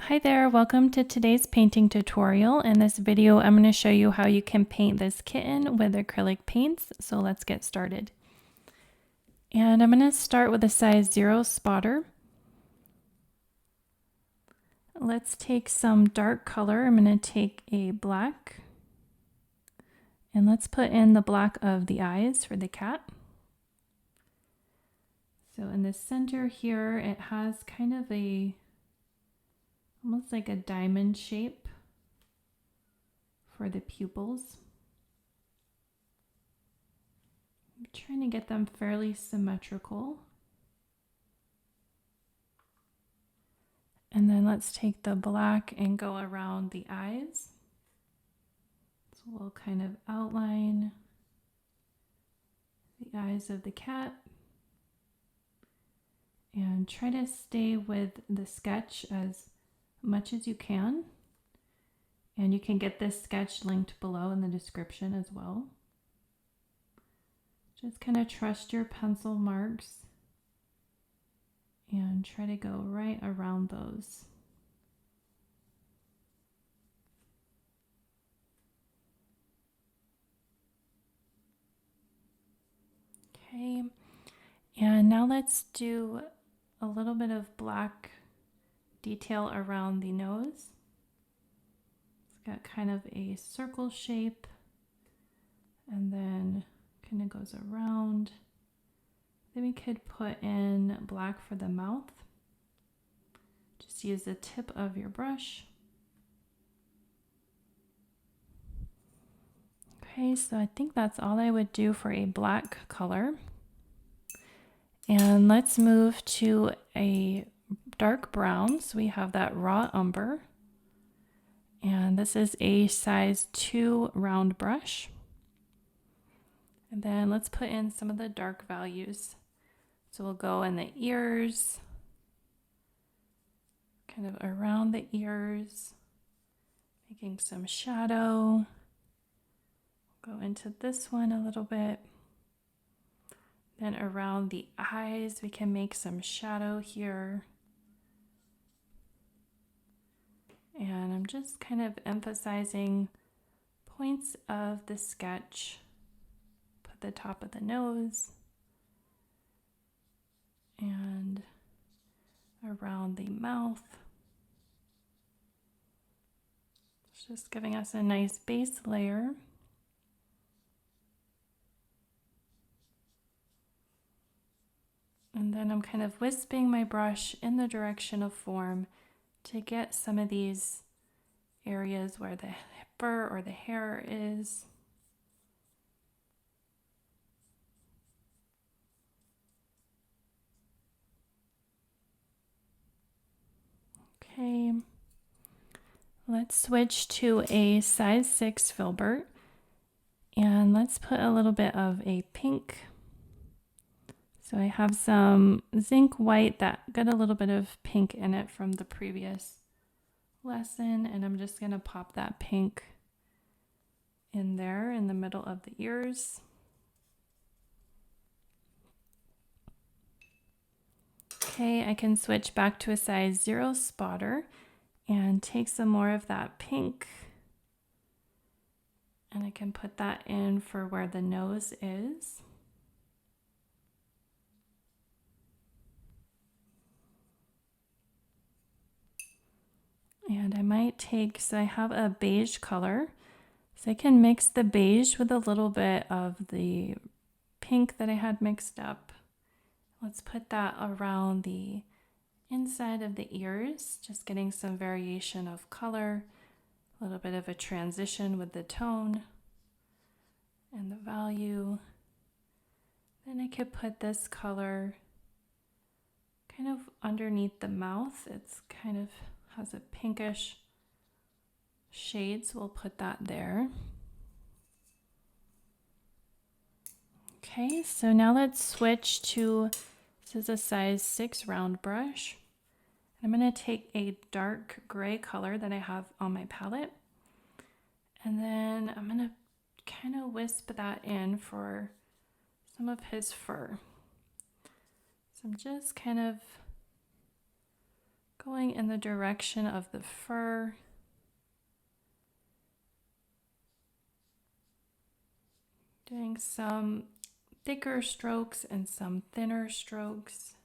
Hi there, welcome to today's painting tutorial. In this video, I'm going to show you how you can paint this kitten with acrylic paints. So let's get started. And I'm going to start with a size 0 spotter. Let's take some dark color. I'm going to take a black and let's put in the black of the eyes for the cat. So in the center here, it has kind of almost like a diamond shape for the pupils. I'm trying to get them fairly symmetrical. And then let's take the black and go around the eyes. So we'll kind of outline the eyes of the cat and try to stay with the sketch as much as you can. And you can get this sketch linked below in the description as well. Just kind of trust your pencil marks and try to go right around those. Okay, and now let's do a little bit of black detail around the nose. It's got kind of a circle shape and then kind of goes around. Then we could put in black for the mouth. Just use the tip of your brush. Okay, so I think that's all I would do for a black color. And let's move to a dark brown. So we have that raw umber. And this is a size 2 round brush. And then let's put in some of the dark values. So we'll go in the ears, kind of around the ears, making some shadow. Go into this one a little bit. Then around the eyes, we can make some shadow here. And I'm just kind of emphasizing points of the sketch. Put the top of the nose and around the mouth. It's just giving us a nice base layer. And then I'm kind of wisping my brush in the direction of form to get some of these areas where the fur or the hair is. Okay, let's switch to a size 6 filbert and let's put a little bit of a pink. So I have some Zinc White that got a little bit of pink in it from the previous lesson, and I'm just going to pop that pink in there in the middle of the ears. Okay, I can switch back to a size 0 spotter and take some more of that pink, and I can put that in for where the nose is. And I might take, so I have a beige color, so I can mix the beige with a little bit of the pink that I had mixed up. Let's put that around the inside of the ears, just getting some variation of color, a little bit of a transition with the tone and the value. Then I could put this color kind of underneath the mouth. It's kind of has a pinkish shade, so we'll put that there. Okay, so now let's switch to, this is a size 6 round brush. I'm going to take a dark gray color that I have on my palette, and then I'm going to kind of wisp that in for some of his fur. So I'm just kind of going in the direction of the fur. Doing some thicker strokes and some thinner strokes.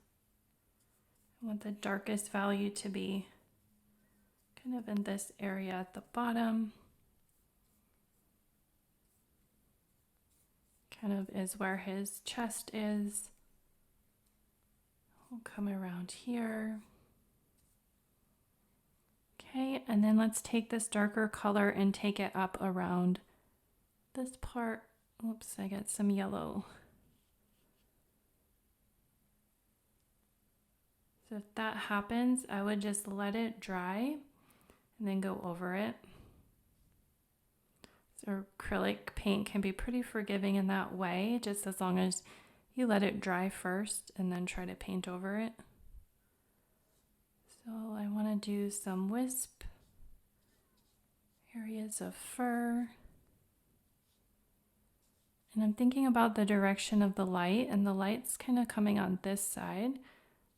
I want the darkest value to be kind of in this area at the bottom. Kind of is where his chest is. We'll come around here. Okay, and then let's take this darker color and take it up around this part. Oops, I got some yellow. So if that happens, I would just let it dry and then go over it. So acrylic paint can be pretty forgiving in that way, just as long as you let it dry first and then try to paint over it. So I want to do some wisp, areas of fur. And I'm thinking about the direction of the light, and the light's kind of coming on this side.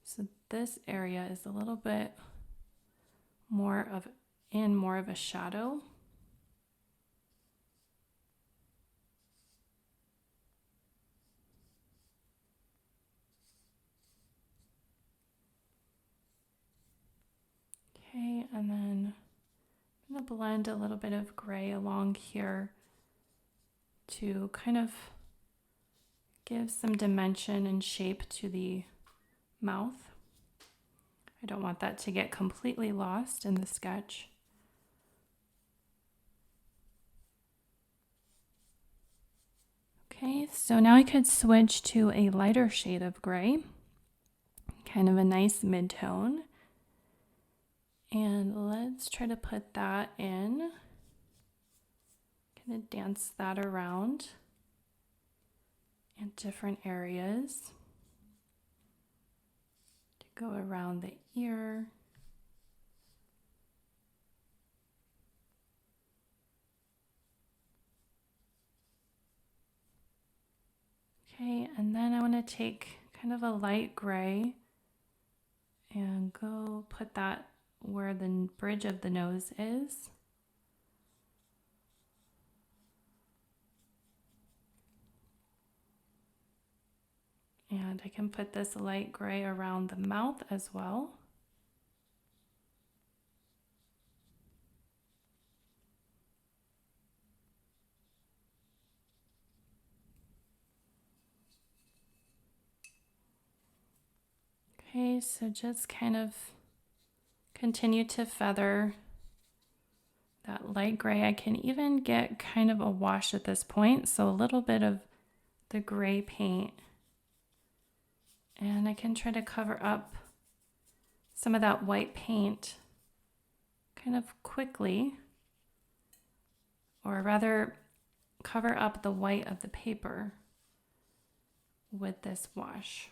So this area is a little bit more of a shadow. Okay, and then I'm going to blend a little bit of gray along here to kind of give some dimension and shape to the mouth. I don't want that to get completely lost in the sketch. Okay, so now I could switch to a lighter shade of gray, kind of a nice mid-tone. And let's try to put that in. Kind of dance that around in different areas. To go around the ear. Okay, and then I want to take kind of a light gray and go put that where the bridge of the nose is. And I can put this light gray around the mouth as well. Okay, so just kind of continue to feather that light gray. I can even get kind of a wash at this point, so a little bit of the gray paint. And I can try to cover up some of that white paint kind of quickly, or rather cover up the white of the paper with this wash.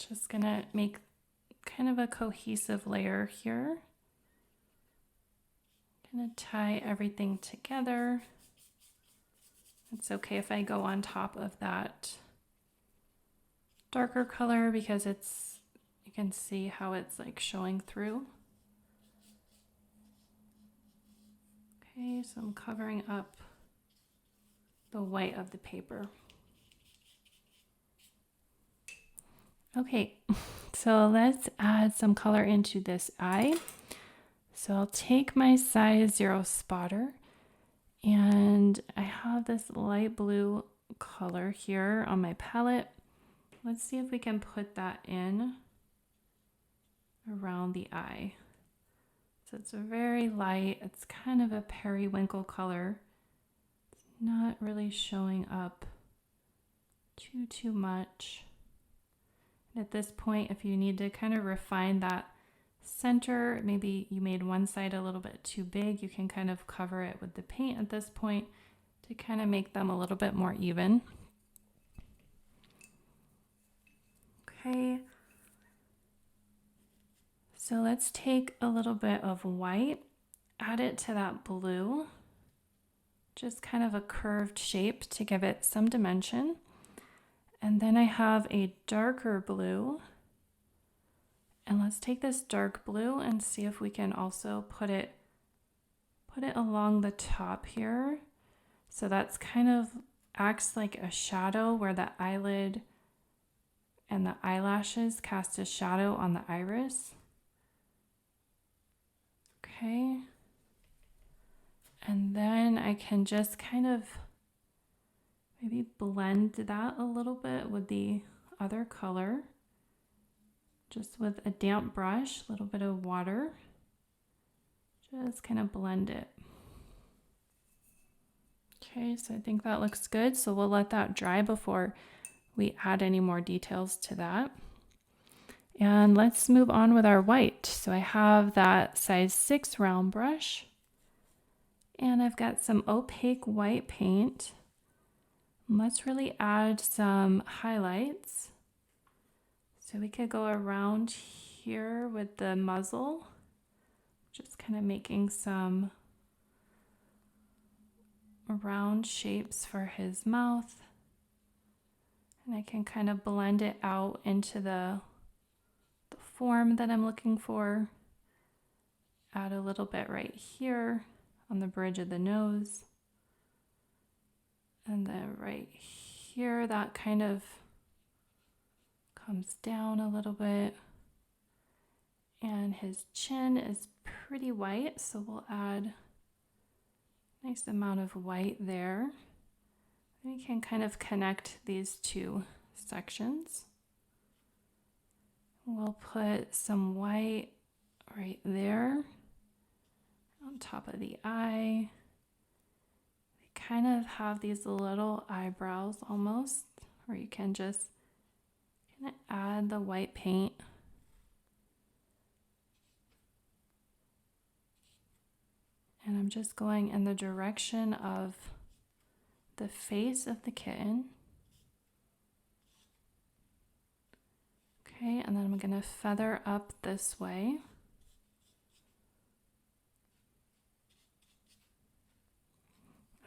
Just gonna make kind of a cohesive layer here. Gonna tie everything together. It's okay if I go on top of that darker color because you can see how it's like showing through. Okay, so I'm covering up the white of the paper. Okay, so let's add some color into this eye. So I'll take my size 0 spotter, and I have this light blue color here on my palette. Let's see if we can put that in around the eye. So it's very light. It's kind of a periwinkle color. It's not really showing up too much. And at this point, if you need to kind of refine that center, maybe you made one side a little bit too big, you can kind of cover it with the paint at this point to kind of make them a little bit more even. Okay, so let's take a little bit of white, add it to that blue, just kind of a curved shape to give it some dimension. And then I have a darker blue. And let's take this dark blue and see if we can also put it along the top here. So that's kind of acts like a shadow where the eyelid and the eyelashes cast a shadow on the iris. Okay. And then I can just kind of maybe blend that a little bit with the other color. Just with a damp brush, a little bit of water. Just kind of blend it. Okay, so I think that looks good. So we'll let that dry before we add any more details to that. And let's move on with our white. So I have that size 6 round brush. And I've got some opaque white paint. Let's really add some highlights. So we could go around here with the muzzle, just kind of making some round shapes for his mouth. And I can kind of blend it out into the form that I'm looking for. Add a little bit right here on the bridge of the nose. And then right here, that kind of comes down a little bit. And his chin is pretty white, so we'll add a nice amount of white there. We can kind of connect these two sections. We'll put some white right there on top of the eye. We kind of have these little eyebrows almost, where you can just kind of add the white paint. And I'm just going in the direction of the face of the kitten. Okay, and then I'm going to feather up this way.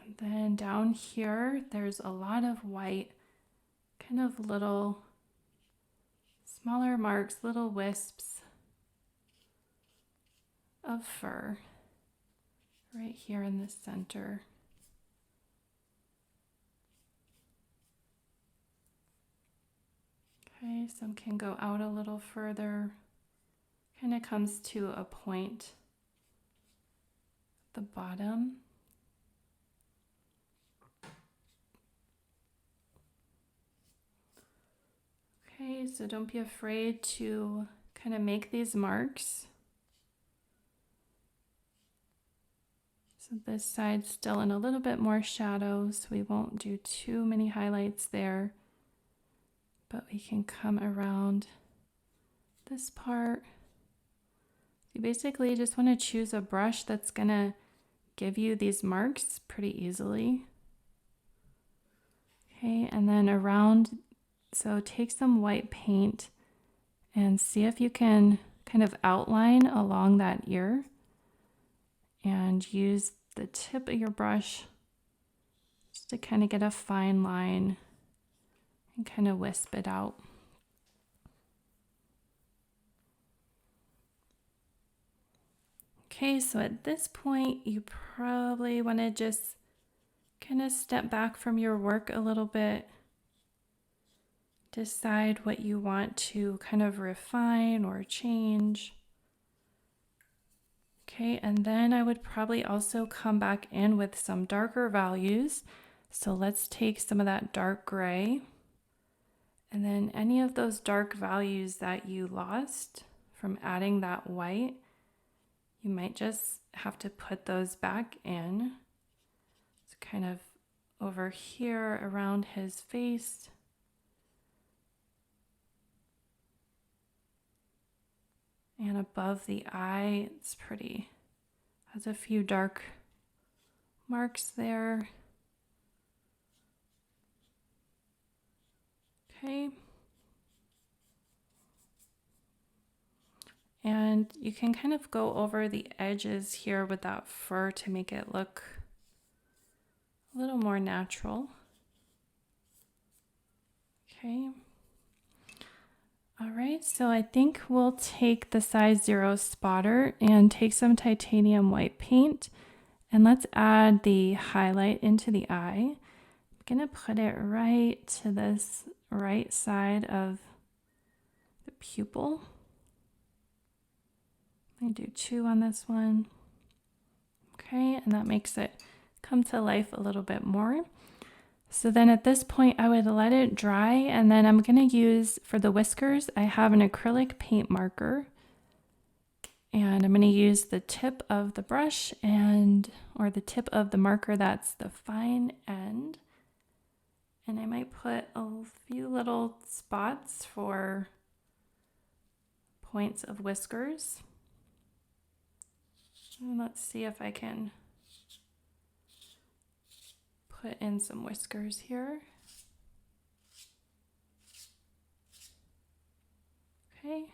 And then down here, there's a lot of white, kind of little smaller marks, little wisps of fur right here in the center. Okay, some can go out a little further. Kind of comes to a point at the bottom. Okay, so don't be afraid to kind of make these marks. So this side's still in a little bit more shadow, so we won't do too many highlights there. But we can come around this part. You basically just want to choose a brush that's going to give you these marks pretty easily. Okay, and then around, so take some white paint and see if you can kind of outline along that ear and use the tip of your brush just to kind of get a fine line and kind of wisp it out. Okay, so at this point, you probably want to just kind of step back from your work a little bit. Decide what you want to kind of refine or change. Okay, and then I would probably also come back in with some darker values. So let's take some of that dark gray. And then any of those dark values that you lost from adding that white, you might just have to put those back in. It's kind of over here around his face. And above the eye, it's pretty, has a few dark marks there. Okay. And you can kind of go over the edges here with that fur to make it look a little more natural. Okay. All right, so I think we'll take the size 0 spotter and take some titanium white paint, and let's add the highlight into the eye. I'm gonna put it right to this right side of the pupil. I do 2 on this one. Okay, and that makes it come to life a little bit more. So then at this point, I would let it dry, and then I'm going to use, for the whiskers, I have an acrylic paint marker. And I'm going to use the tip of the brush or the tip of the marker, that's the fine end. And I might put a few little spots for points of whiskers. And let's see if I can put in some whiskers here. Okay,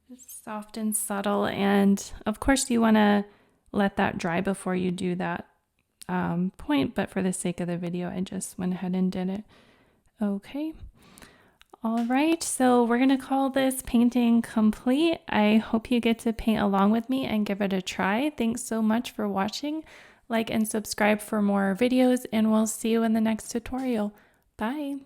just soft and subtle, and of course you want to let that dry before you do that point, but for the sake of the video I just went ahead and did it. Okay, all right, so we're gonna call this painting complete. I hope you get to paint along with me and give it a try. Thanks so much for watching. Like and subscribe for more videos, and we'll see you in the next tutorial. Bye.